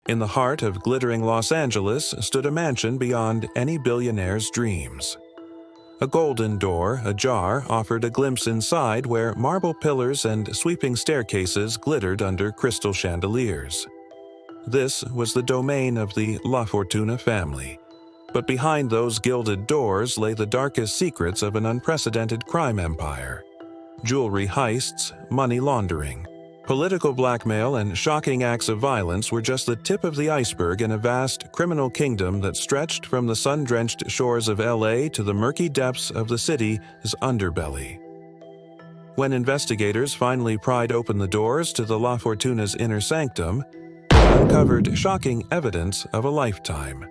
In the heart of glittering Los Angeles stood a mansion beyond any billionaire's dreams. A golden door, ajar, offered a glimpse inside where marble pillars and sweeping staircases glittered under crystal chandeliers. This was the domain of the La Fortuna family, but behind those gilded doors lay the darkest secrets of an unprecedented crime empire. Jewelry heists, money laundering, political blackmail, and shocking acts of violence were just the tip of the iceberg in a vast criminal kingdom that stretched from the sun-drenched shores of LA to the murky depths of the city's underbelly. When investigators finally pried open the doors to the La Fortuna's inner sanctum, they uncovered shocking evidence of a lifetime.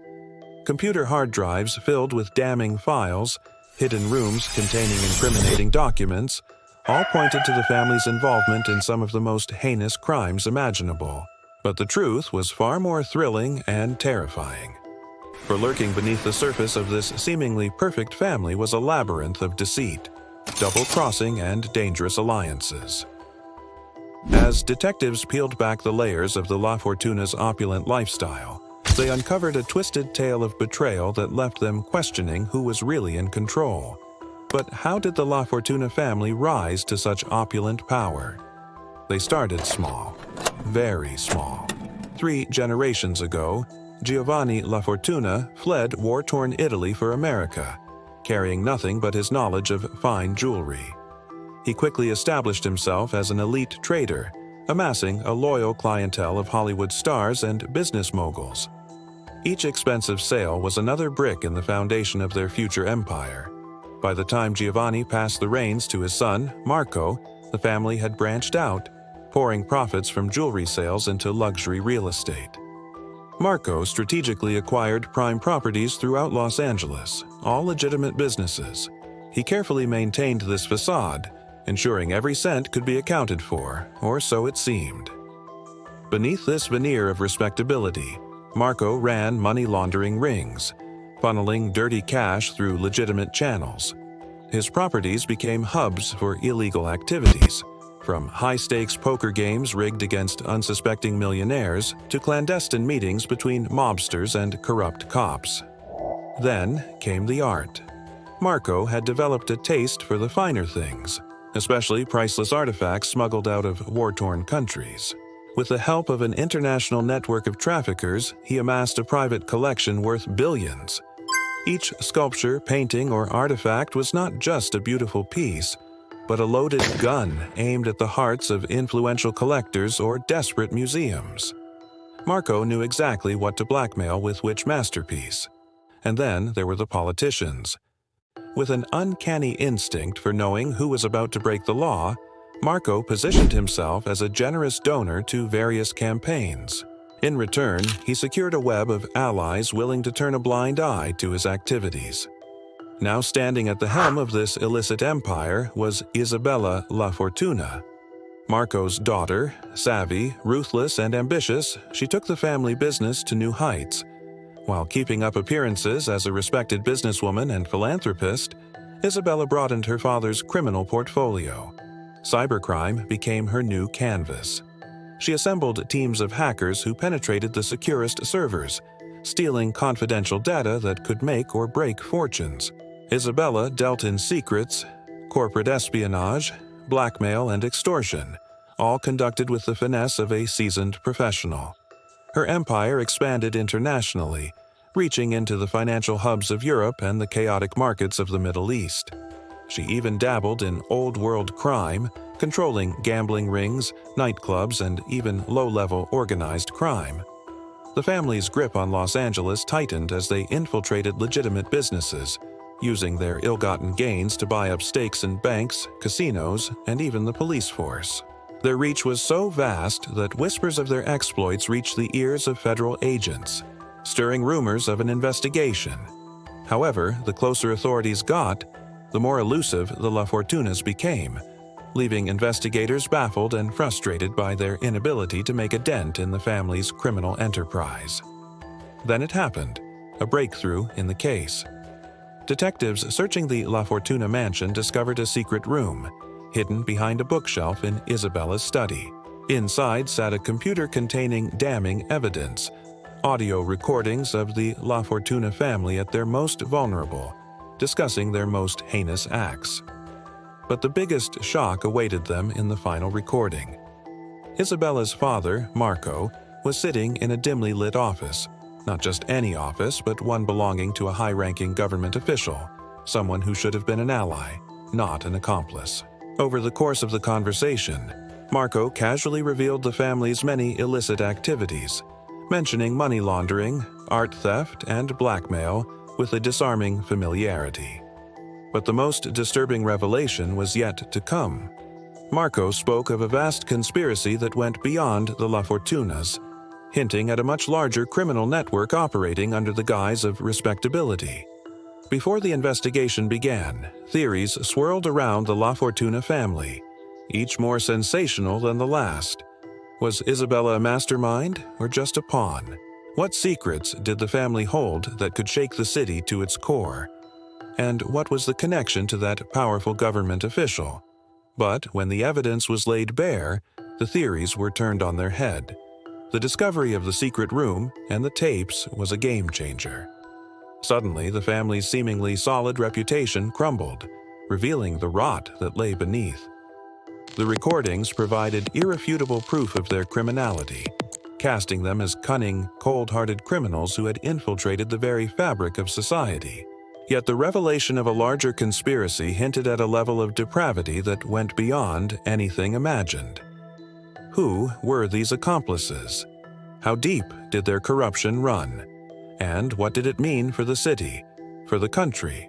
Computer hard drives filled with damning files, hidden rooms containing incriminating documents, all pointed to the family's involvement in some of the most heinous crimes imaginable. But the truth was far more thrilling and terrifying. For lurking beneath the surface of this seemingly perfect family was a labyrinth of deceit, double-crossing, and dangerous alliances. As detectives peeled back the layers of the La Fortuna's opulent lifestyle, they uncovered a twisted tale of betrayal that left them questioning who was really in control. But how did the La Fortuna family rise to such opulent power? They started small, very small. 3 generations ago, Giovanni La Fortuna fled war-torn Italy for America, carrying nothing but his knowledge of fine jewelry. He quickly established himself as an elite trader, amassing a loyal clientele of Hollywood stars and business moguls. Each expensive sale was another brick in the foundation of their future empire. By the time Giovanni passed the reins to his son, Marco, the family had branched out, pouring profits from jewelry sales into luxury real estate. Marco strategically acquired prime properties throughout Los Angeles, all legitimate businesses. He carefully maintained this facade, ensuring every cent could be accounted for, or so it seemed. Beneath this veneer of respectability, Marco ran money laundering rings, funneling dirty cash through legitimate channels. His properties became hubs for illegal activities, from high-stakes poker games rigged against unsuspecting millionaires to clandestine meetings between mobsters and corrupt cops. Then came the art. Marco had developed a taste for the finer things, especially priceless artifacts smuggled out of war-torn countries. With the help of an international network of traffickers, he amassed a private collection worth billions. Each sculpture, painting, or artifact was not just a beautiful piece, but a loaded gun aimed at the hearts of influential collectors or desperate museums. Marco knew exactly what to blackmail with which masterpiece. And then there were the politicians. With an uncanny instinct for knowing who was about to break the law, Marco positioned himself as a generous donor to various campaigns. In return, he secured a web of allies willing to turn a blind eye to his activities. Now standing at the helm of this illicit empire was Isabella La Fortuna. Marco's daughter, savvy, ruthless, and ambitious, she took the family business to new heights. While keeping up appearances as a respected businesswoman and philanthropist, Isabella broadened her father's criminal portfolio. Cybercrime became her new canvas. She assembled teams of hackers who penetrated the securest servers, stealing confidential data that could make or break fortunes. Isabella dealt in secrets, corporate espionage, blackmail, and extortion, all conducted with the finesse of a seasoned professional. Her empire expanded internationally, reaching into the financial hubs of Europe and the chaotic markets of the Middle East. She even dabbled in old-world crime, controlling gambling rings, nightclubs, and even low-level organized crime. The family's grip on Los Angeles tightened as they infiltrated legitimate businesses, using their ill-gotten gains to buy up stakes in banks, casinos, and even the police force. Their reach was so vast that whispers of their exploits reached the ears of federal agents, stirring rumors of an investigation. However, the closer authorities got, the more elusive the La Fortunas became, leaving investigators baffled and frustrated by their inability to make a dent in the family's criminal enterprise. Then it happened, a breakthrough in the case. Detectives searching the La Fortuna mansion discovered a secret room, hidden behind a bookshelf in Isabella's study. Inside sat a computer containing damning evidence, audio recordings of the La Fortuna family at their most vulnerable, discussing their most heinous acts. But the biggest shock awaited them in the final recording. Isabella's father, Marco, was sitting in a dimly lit office. Not just any office, but one belonging to a high-ranking government official, someone who should have been an ally, not an accomplice. Over the course of the conversation, Marco casually revealed the family's many illicit activities, mentioning money laundering, art theft, and blackmail with a disarming familiarity. But the most disturbing revelation was yet to come. Marco spoke of a vast conspiracy that went beyond the La Fortunas, hinting at a much larger criminal network operating under the guise of respectability. Before the investigation began, theories swirled around the La Fortuna family, each more sensational than the last. Was Isabella a mastermind or just a pawn? What secrets did the family hold that could shake the city to its core? And what was the connection to that powerful government official? But when the evidence was laid bare, the theories were turned on their head. The discovery of the secret room and the tapes was a game changer. Suddenly, the family's seemingly solid reputation crumbled, revealing the rot that lay beneath. The recordings provided irrefutable proof of their criminality, casting them as cunning, cold-hearted criminals who had infiltrated the very fabric of society. Yet the revelation of a larger conspiracy hinted at a level of depravity that went beyond anything imagined. Who were these accomplices? How deep did their corruption run? And what did it mean for the city, for the country?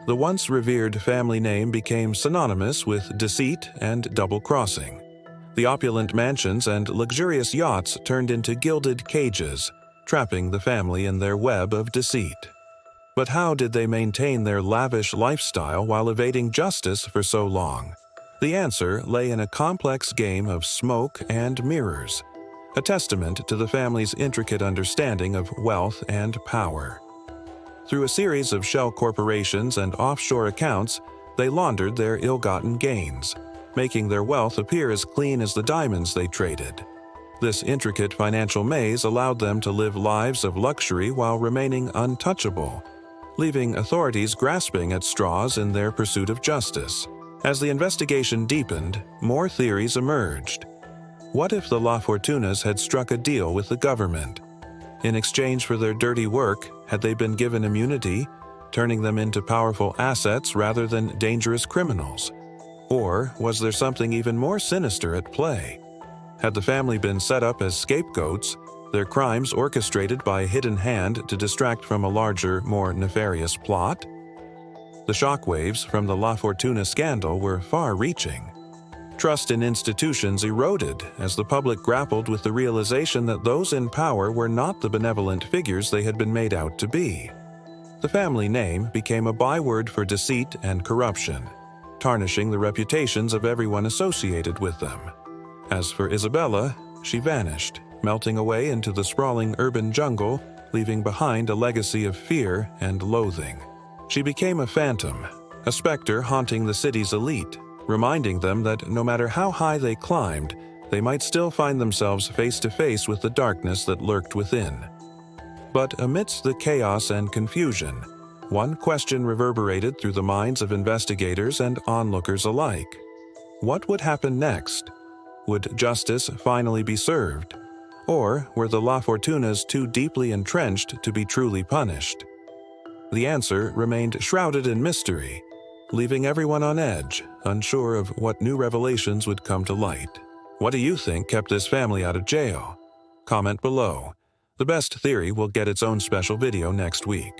The once revered family name became synonymous with deceit and double-crossing. The opulent mansions and luxurious yachts turned into gilded cages, trapping the family in their web of deceit. But how did they maintain their lavish lifestyle while evading justice for so long? The answer lay in a complex game of smoke and mirrors, a testament to the family's intricate understanding of wealth and power. Through a series of shell corporations and offshore accounts, they laundered their ill-gotten gains, making their wealth appear as clean as the diamonds they traded. This intricate financial maze allowed them to live lives of luxury while remaining untouchable, leaving authorities grasping at straws in their pursuit of justice. As the investigation deepened, more theories emerged. What if the La Fortunas had struck a deal with the government? In exchange for their dirty work, had they been given immunity, turning them into powerful assets rather than dangerous criminals? Or was there something even more sinister at play? Had the family been set up as scapegoats, their crimes orchestrated by a hidden hand to distract from a larger, more nefarious plot? The shockwaves from the La Fortuna scandal were far-reaching. Trust in institutions eroded as the public grappled with the realization that those in power were not the benevolent figures they had been made out to be. The family name became a byword for deceit and corruption, tarnishing the reputations of everyone associated with them. As for Isabella, she vanished, melting away into the sprawling urban jungle, leaving behind a legacy of fear and loathing. She became a phantom, a specter haunting the city's elite, reminding them that no matter how high they climbed, they might still find themselves face to face with the darkness that lurked within. But amidst the chaos and confusion, one question reverberated through the minds of investigators and onlookers alike. What would happen next? Would justice finally be served? Or were the La Fortunas too deeply entrenched to be truly punished? The answer remained shrouded in mystery, leaving everyone on edge, unsure of what new revelations would come to light. What do you think kept this family out of jail? Comment below. The best theory will get its own special video next week.